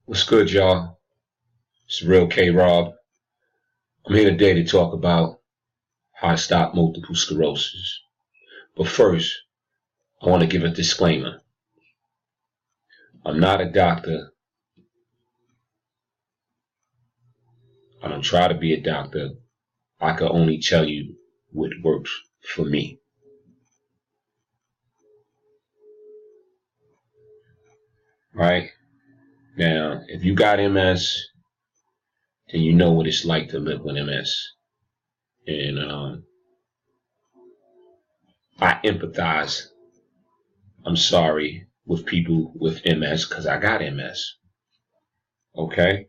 What's good, y'all? It's the real K-Rob. I'm here today to talk about how to stop multiple sclerosis. But first, I want to give a disclaimer. I'm not a doctor. I don't try to be a doctor. I can only tell you what works for me. Right? Now, if you got MS, then you know what it's like to live with MS. And I empathize, I'm sorry, with people with MS because I got MS. Okay?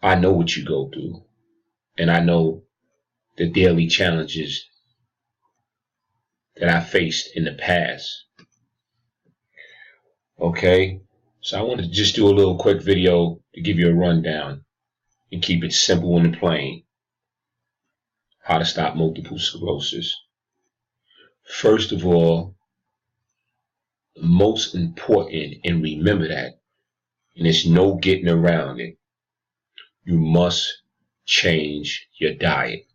I know what you go through. And I know the daily challenges that I faced in the past. Okay? So I wanted to just do a little quick video to give you a rundown and keep it simple and plain. How to stop multiple sclerosis. First of all, the most important, and remember that, and there's no getting around it, you must change your diet.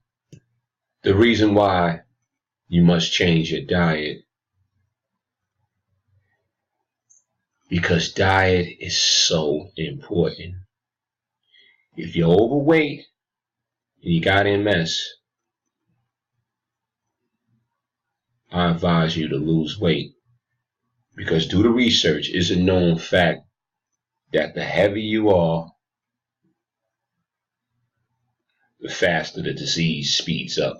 The reason why you must change your diet, because diet is so important. If you're overweight and you got MS, I advise you to lose weight, because due to research, it's a known fact that the heavier you are, the faster the disease speeds up.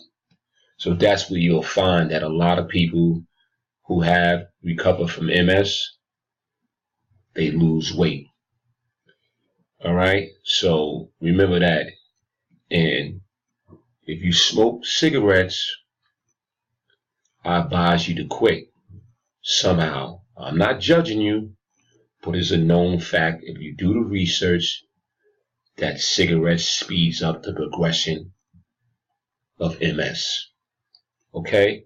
So that's where you'll find that a lot of people who have recovered from MS, they lose weight. All right, so remember that. And if you smoke cigarettes, I advise you to quit somehow. I'm not judging you, but it's a known fact, if you do the research, that cigarettes speeds up the progression of MS. Okay?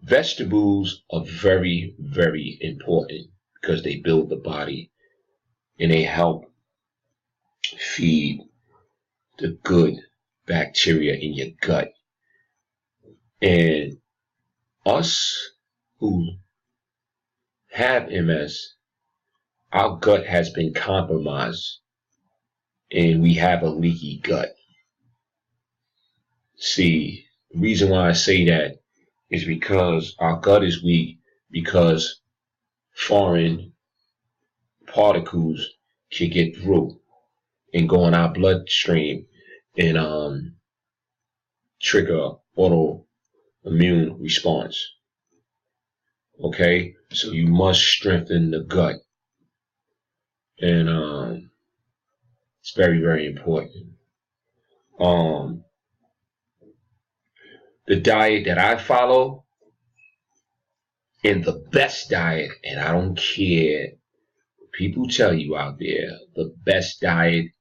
Vegetables are very, very important because they build the body and they help feed the good bacteria in your gut. And us who have MS, our gut has been compromised and we have a leaky gut. See, the reason why I say that is because our gut is weak, because foreign particles can get through and go in our bloodstream and trigger autoimmune response. Okay, so you must strengthen the gut, and it's very, very important. The diet that I follow, and the best diet, and I don't care what people tell you out there, the best diet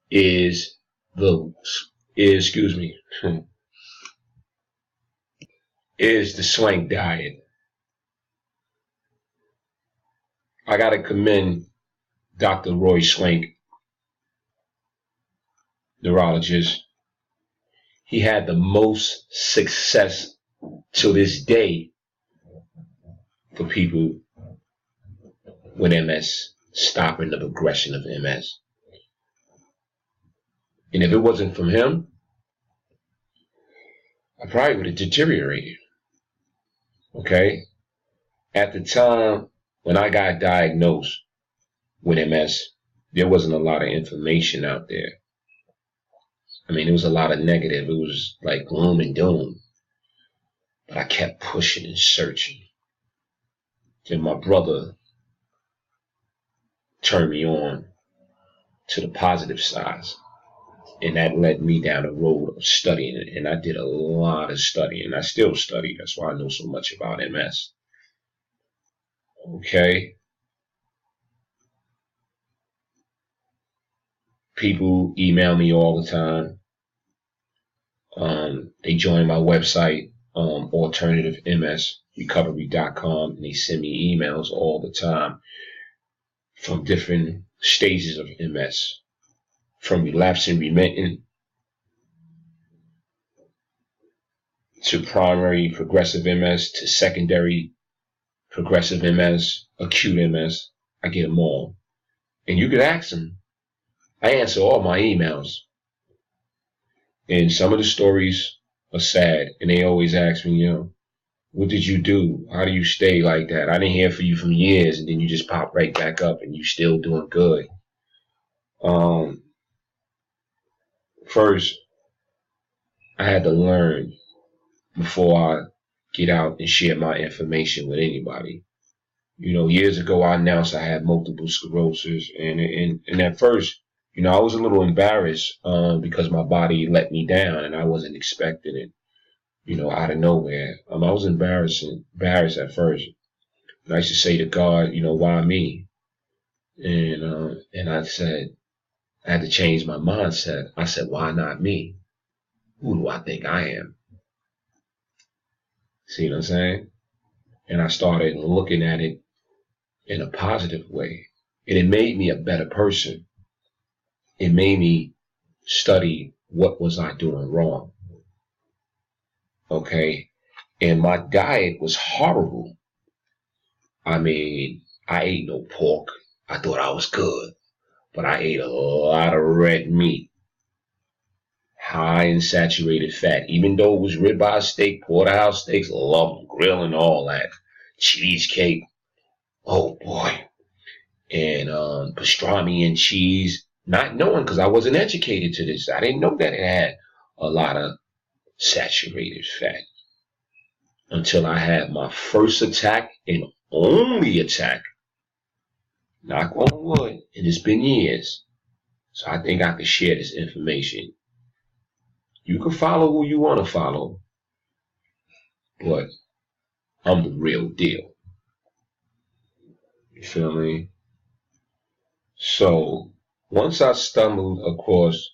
is the swank diet. I gotta commend Dr. Roy Swank, neurologist. He had the most success to this day for people with MS, stopping the progression of MS. And if it wasn't from him, I probably would have deteriorated. Okay? At the time when I got diagnosed with MS, there wasn't a lot of information out there. I mean, it was a lot of negative. It was like gloom and doom. But I kept pushing and searching. Then my brother turned me on to the positive side. And that led me down the road of studying it. And I did a lot of studying. I still study. That's why I know so much about MS. Okay? People email me all the time. They join my website, Alternative MS, recovery.com, and they send me emails all the time from different stages of MS, from relapsing remitting to primary progressive MS to secondary progressive MS, acute MS. I get them all. And you could ask them. I answer all my emails. And some of the stories are sad. And they always ask me, what did you do? How do you stay like that? I didn't hear from you for years, and then you just pop right back up and you still doing good. First, I had to learn before I get out and share my information with anybody. Years ago, I announced I had multiple sclerosis, and at first, I was a little embarrassed because my body let me down, and I wasn't expecting it, out of nowhere. I was embarrassed at first. And I used to say to God, why me? And I said, I had to change my mindset. I said, why not me? Who do I think I am? See what I'm saying? And I started looking at it in a positive way. And it made me a better person. It made me study what was I doing wrong. Okay? And my diet was horrible. I mean, I ate no pork. I thought I was good. But I ate a lot of red meat. High in saturated fat. Even though it was ribeye steak, porterhouse steaks, love them, grilling, all that. Cheesecake. Oh boy. And pastrami and cheese. Not knowing, because I wasn't educated to this. I didn't know that it had a lot of saturated fat. Until I had my first attack and only attack. Knock on wood. And it's been years. So I think I can share this information. You can follow who you want to follow. But I'm the real deal. You feel me? So once I stumbled across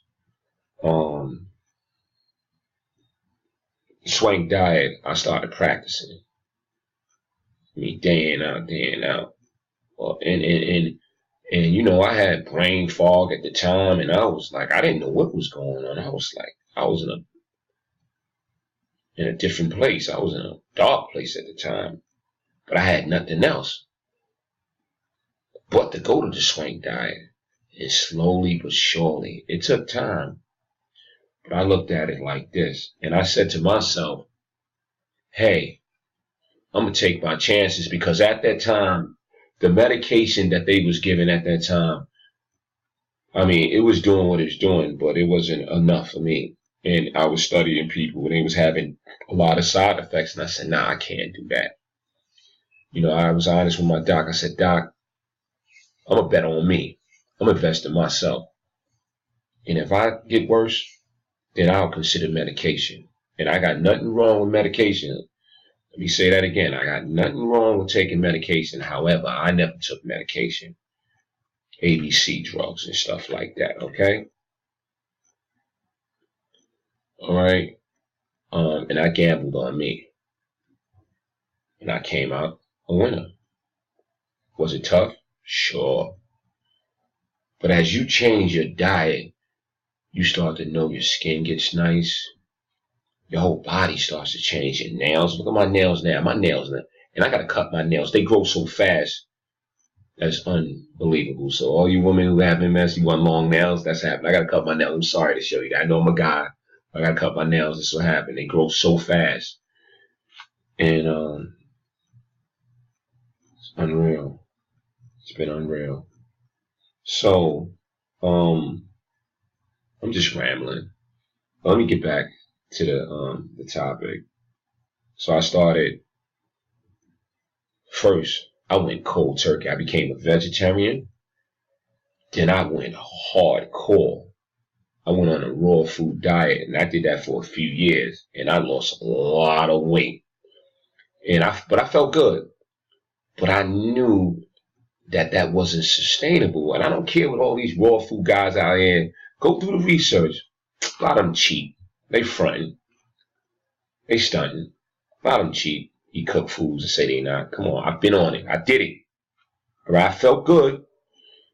swank diet, I started practicing it. I mean, day in, out, day in, out. And I had brain fog at the time, and I was like, I didn't know what was going on. I was in a different place. I was in a dark place at the time, but I had nothing else but to go to the swank diet. And slowly but surely, it took time. But I looked at it like this, and I said to myself, hey, I'm going to take my chances, because at that time, the medication that they was giving at that time, I mean, it was doing what it was doing, but it wasn't enough for me. And I was studying people, and they was having a lot of side effects, and I said, nah, I can't do that. I was honest with my doc. I said, Doc, I'm going to bet on me. I'm going to invest in myself. And if I get worse, then I'll consider medication. And I got nothing wrong with medication. Let me say that again. I got nothing wrong with taking medication. However, I never took medication. ABC drugs and stuff like that, okay? All right? And I gambled on me. And I came out a winner. Was it tough? Sure. But as you change your diet, you start to know your skin gets nice. Your whole body starts to change. Your nails. Look at my nails now. And I got to cut my nails. They grow so fast. That's unbelievable. So all you women who have MS, you want long nails, that's happening. I got to cut my nails. I'm sorry to show you that. I know I'm a guy. I got to cut my nails. That's what happened. They grow so fast. And it's unreal. It's been unreal. So, I'm just rambling. Let me get back to the topic. So I started, first, I went cold turkey. I became a vegetarian. Then I went hardcore. I went on a raw food diet, and I did that for a few years, and I lost a lot of weight. But I felt good. But I knew that wasn't sustainable. And I don't care what all these raw food guys out here, go through the research. A lot of them cheap. They fronting. They stunting. A lot of them cheap. eat cooked foods and say they not. Come on, I've been on it. I did it. All right, I felt good.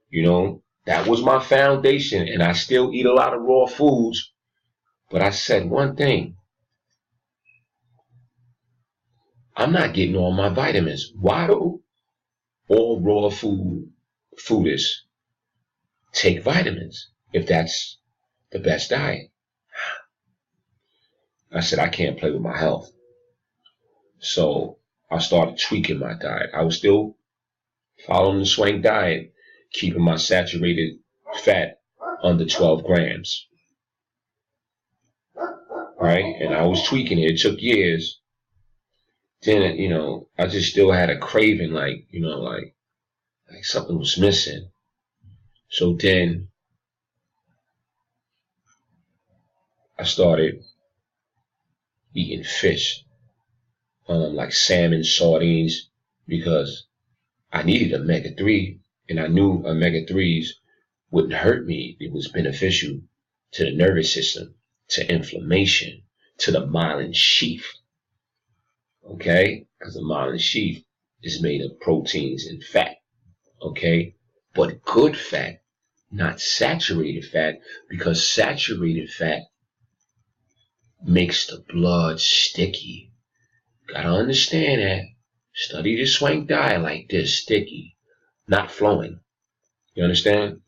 You know, that was my foundation, and I still eat a lot of raw foods. But I said one thing. I'm not getting all my vitamins. Why do all raw foodists take vitamins if that's the best diet? I said, I can't play with my health. So I started tweaking my diet. I was still following the swank diet, keeping my saturated fat under 12 grams. Right? And I was tweaking it. It took years. Then, you know, I just still had a craving, like, you know, like something was missing. So then I started eating fish, like salmon, sardines, because I needed omega-3, and I knew omega-3s wouldn't hurt me. It was beneficial to the nervous system, to inflammation, to the myelin sheath. Okay? Because the myelin sheath is made of proteins and fat. Okay? But good fat, not saturated fat, because saturated fat makes the blood sticky. Gotta understand that. Study the swank diet like this, sticky, not flowing. You understand?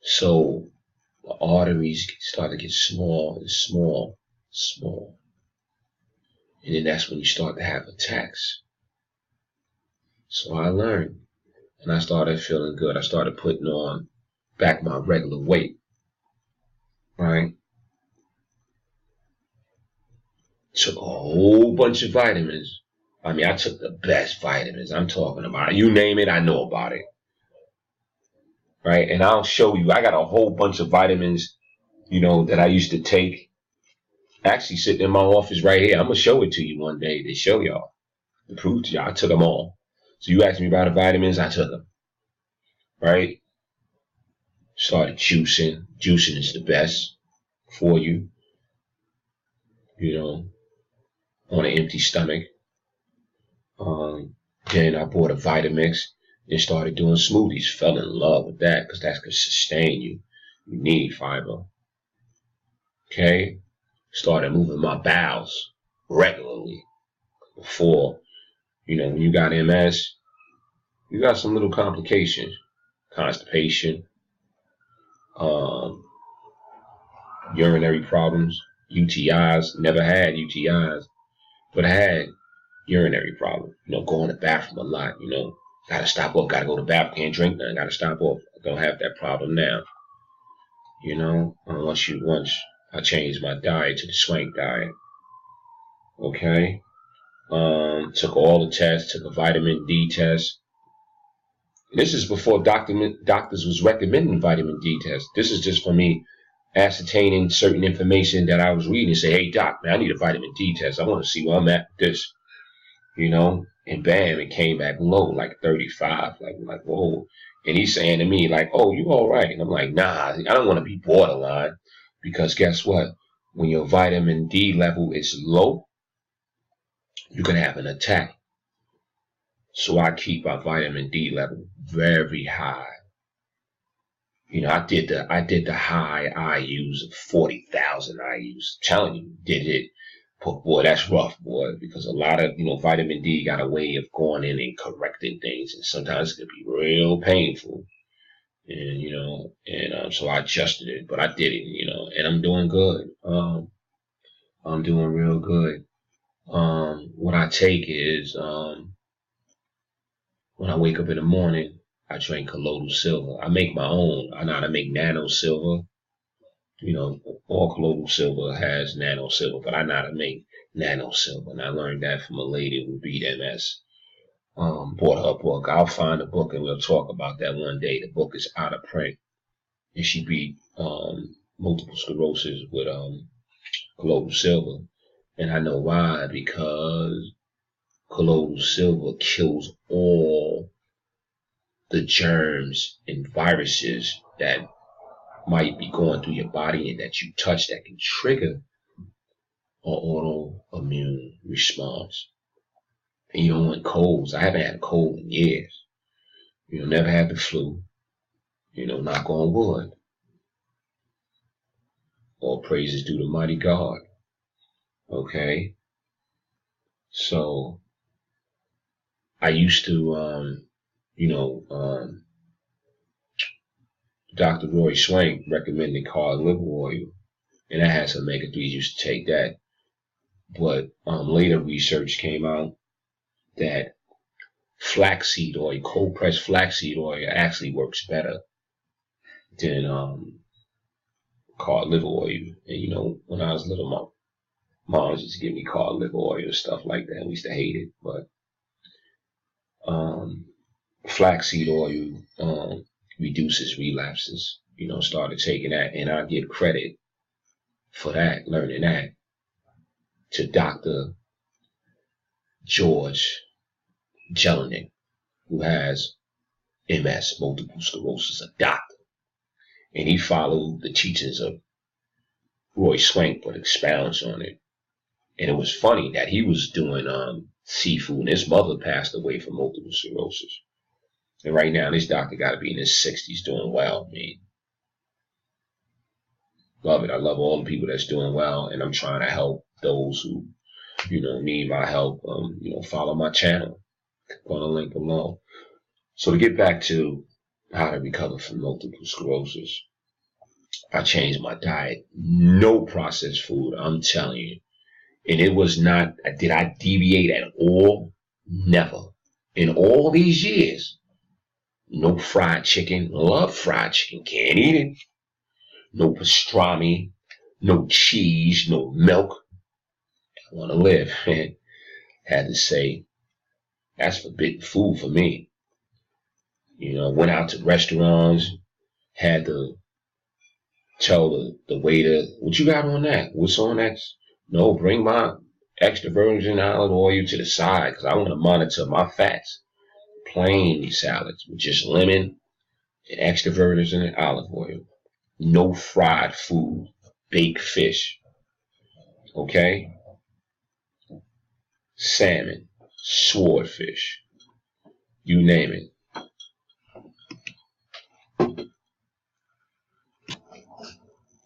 So the arteries start to get small and small, small. And then that's when you start to have attacks. So I learned, and I started feeling good. I started putting on back my regular weight, right? Took a whole bunch of vitamins. I mean, I took the best vitamins. I'm talking about, you name it, I know about it. Right? And I'll show you, I got a whole bunch of vitamins, you know, that I used to take. Actually sitting in my office right here. I'm going to show it to you one day to show y'all, to prove to y'all. I took them all. So you asked me about the vitamins, I took them. Right? Started juicing. Juicing is the best for you. You know, on an empty stomach. Then I bought a Vitamix and started doing smoothies. Fell in love with that because that's going to sustain you. You need fiber. Okay? Started moving my bowels regularly. Before, you know, when you got MS, you got some little complications. Constipation, urinary problems, UTIs. Never had UTIs, but I had urinary problems. You know, going to the bathroom a lot. You know, gotta stop up, gotta go to the bathroom, can't drink nothing, gotta stop up. I don't have that problem now. You know, once I changed my diet to the swank diet. Okay. Took all the tests, took a vitamin D test. This is before doctors was recommending vitamin D tests. This is just for me ascertaining certain information that I was reading and say, hey, doc, man, I need a vitamin D test. I want to see where I'm at with this. You know, and bam, it came back low, like 35. Like, whoa. And he's saying to me, like, oh, you all right? And I'm like, nah, I don't want to be borderline, because guess what? When your vitamin D level is low, you can have an attack. So I keep my vitamin D level very high. You know, I did the high IUs of 40,000 IUs. I'm telling you, did it. But boy, that's rough, boy, because a lot of, you know, vitamin D got a way of going in and correcting things, and sometimes it can be real painful. And, you know, and so I adjusted it, but I did it, you know, and I'm doing good. I'm doing real good. What I take is, when I wake up in the morning, I drink colloidal silver. I make my own. I know how to make Nano Silver. You know, all colloidal silver has Nano Silver, but I know how to make Nano Silver. And I learned that from a lady who beat MS. Bought her book. I'll find the book and we'll talk about that one day. The book is out of print. And she beat multiple sclerosis with colloidal silver. And I know why, because colloidal silver kills all the germs and viruses that might be going through your body and that you touch that can trigger an autoimmune response. And you don't want colds. I haven't had a cold in years. Never had the flu. Knock on wood. All praises due to mighty God. Okay. So I used to, Dr. Roy Swank recommended cod liver oil, and I had some omega-3s. Used to take that, but later research came out that flaxseed oil, cold pressed flaxseed oil, actually works better than cod liver oil. And when I was little, my mom used to give me cod liver oil and stuff like that. We used to hate it, but flaxseed oil reduces relapses. Started taking that, and I give credit for that, learning that, to Dr. George Jelinek, who has MS, multiple sclerosis, a doctor. And he followed the teachings of Roy Swank, but expounds on it. And it was funny that he was doing seafood, and his mother passed away from multiple sclerosis. And right now, this doctor got to be in his 60s doing well. I mean, love it. I love all the people that's doing well, and I'm trying to help those who, need my help. Follow my channel on the link below. So to get back to how to recover from multiple sclerosis, I changed my diet. No processed food, I'm telling you. And it was not, did I deviate at all? Never. In all these years, no fried chicken. Love fried chicken, can't eat it. No pastrami, no cheese, no milk. I want to live. Had to say, that's forbidden food for me. Went out to restaurants, had to tell the waiter, what you got on that? What's on that? No, bring my extra virgin olive oil to the side because I want to monitor my fats. Plain salads with just lemon and extra virgin olive oil. No fried food, baked fish. Okay? Salmon, swordfish, you name it.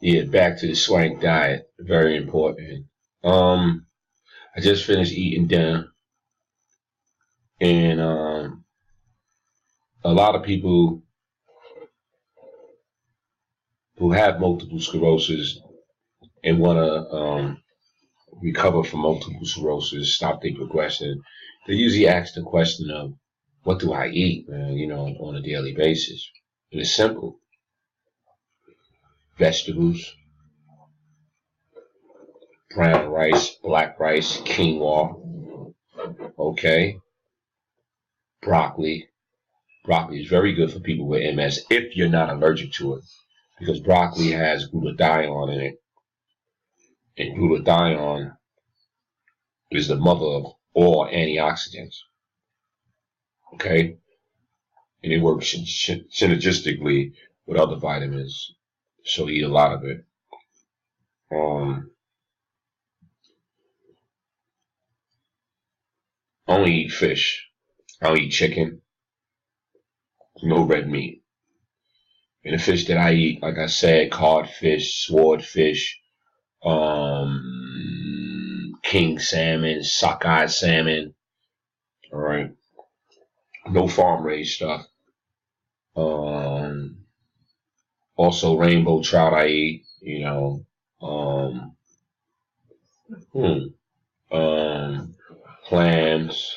Yeah, back to the swank diet. Very important. I just finished eating dinner, and a lot of people who have multiple sclerosis and want to recover from multiple sclerosis, stop their progression, they usually ask the question of, what do I eat, on a daily basis? And it's simple. Vegetables, brown rice, black rice, quinoa, okay? Broccoli. Broccoli is very good for people with MS if you're not allergic to it, because broccoli has glutathione in it. And glutathione is the mother of all antioxidants. Okay? And it works synergistically with other vitamins. So eat a lot of it. I only eat fish. I don't eat chicken. No red meat. And the fish that I eat, like I said, codfish, swordfish, king salmon, sockeye salmon. All right. No farm raised stuff. Also rainbow trout I eat, clams,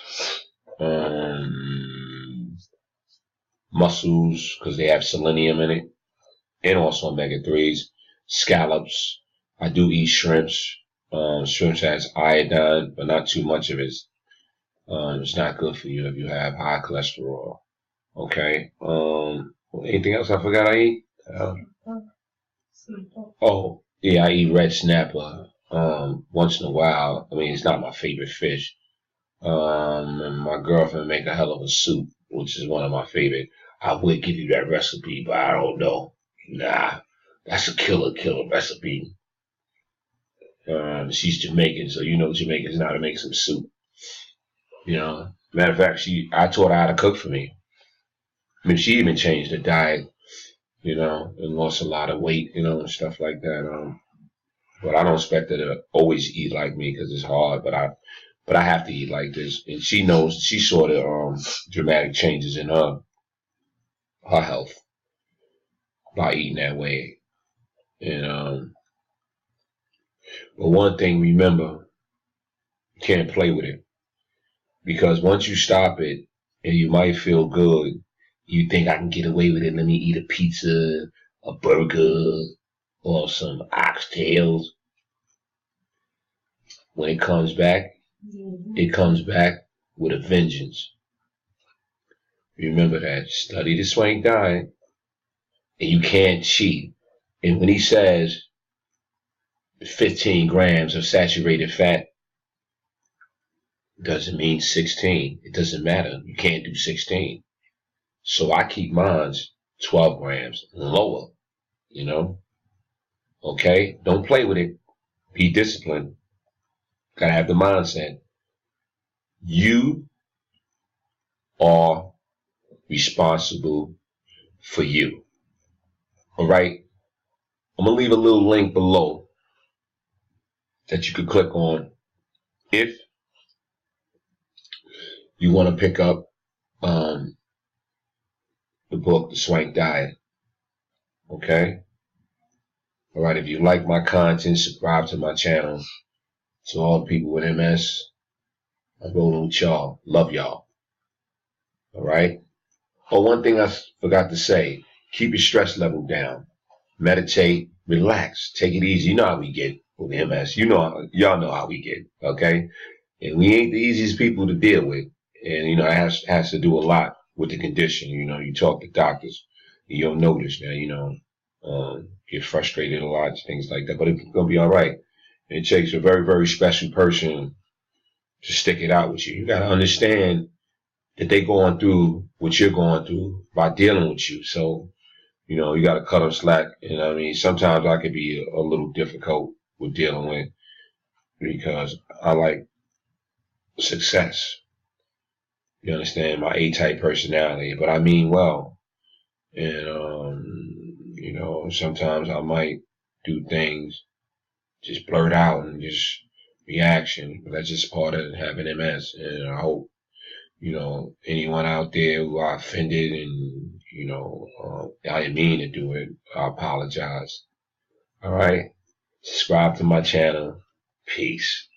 mussels, because they have selenium in it, and also omega-3s, scallops. I do eat shrimps. Shrimps has iodine, but not too much of it. It's not good for you if you have high cholesterol. Okay. Anything else I forgot I eat? Oh, yeah, I eat red snapper once in a while. I mean, it's not my favorite fish. And my girlfriend make a hell of a soup, which is one of my favorite. I would give you that recipe, but I don't know. Nah, that's a killer recipe. She's Jamaican, so Jamaicans know how to make some soup. You know, matter of fact, I taught her how to cook for me. I mean, she even changed her diet, you know, and lost a lot of weight, you know, and stuff like that. But I don't expect her to always eat like me because it's hard. But I have to eat like this, and she knows. She saw the dramatic changes in her health by eating that way. And but one thing, remember, you can't play with it because once you stop it, and you might feel good, you think I can get away with it. Let me eat a pizza, a burger, or some oxtails. When it comes back with a vengeance. Remember that. Study the swank diet, and you can't cheat. And when he says 15 grams of saturated fat, doesn't mean 16. It doesn't matter. You can't do 16. So I keep mine 12 grams lower, you know? Okay? Don't play with it. Be disciplined. Gotta have the mindset. You are responsible for you. All right? I'm gonna leave a little link below that you could click on if you want to pick up the book, The Swank Diet. Okay? All right, if you like my content, subscribe to my channel. To all the people with MS, I'm rolling with y'all. Love y'all. All right? Oh, one thing I forgot to say, keep your stress level down. Meditate, relax, take it easy. You know how we get with MS. Y'all know how we get, okay? And we ain't the easiest people to deal with. And, you know, it has to do a lot with the condition. You know, you talk to doctors, you'll notice that, you know, get frustrated a lot, things like that. But it's going to be all right. It takes a very, very special person to stick it out with you. You got to understand that they going through what you're going through by dealing with you. So, you know, you got to cut them slack. And I mean, sometimes I could be a little difficult with dealing with because I like success. You understand my A-type personality, but I mean well. And, you know, sometimes I might do things, just blurt out and just reaction, but that's just part of having MS. And I hope, you know, anyone out there who I offended and, you know, I didn't mean to do it, I apologize. All right. Subscribe to my channel. Peace.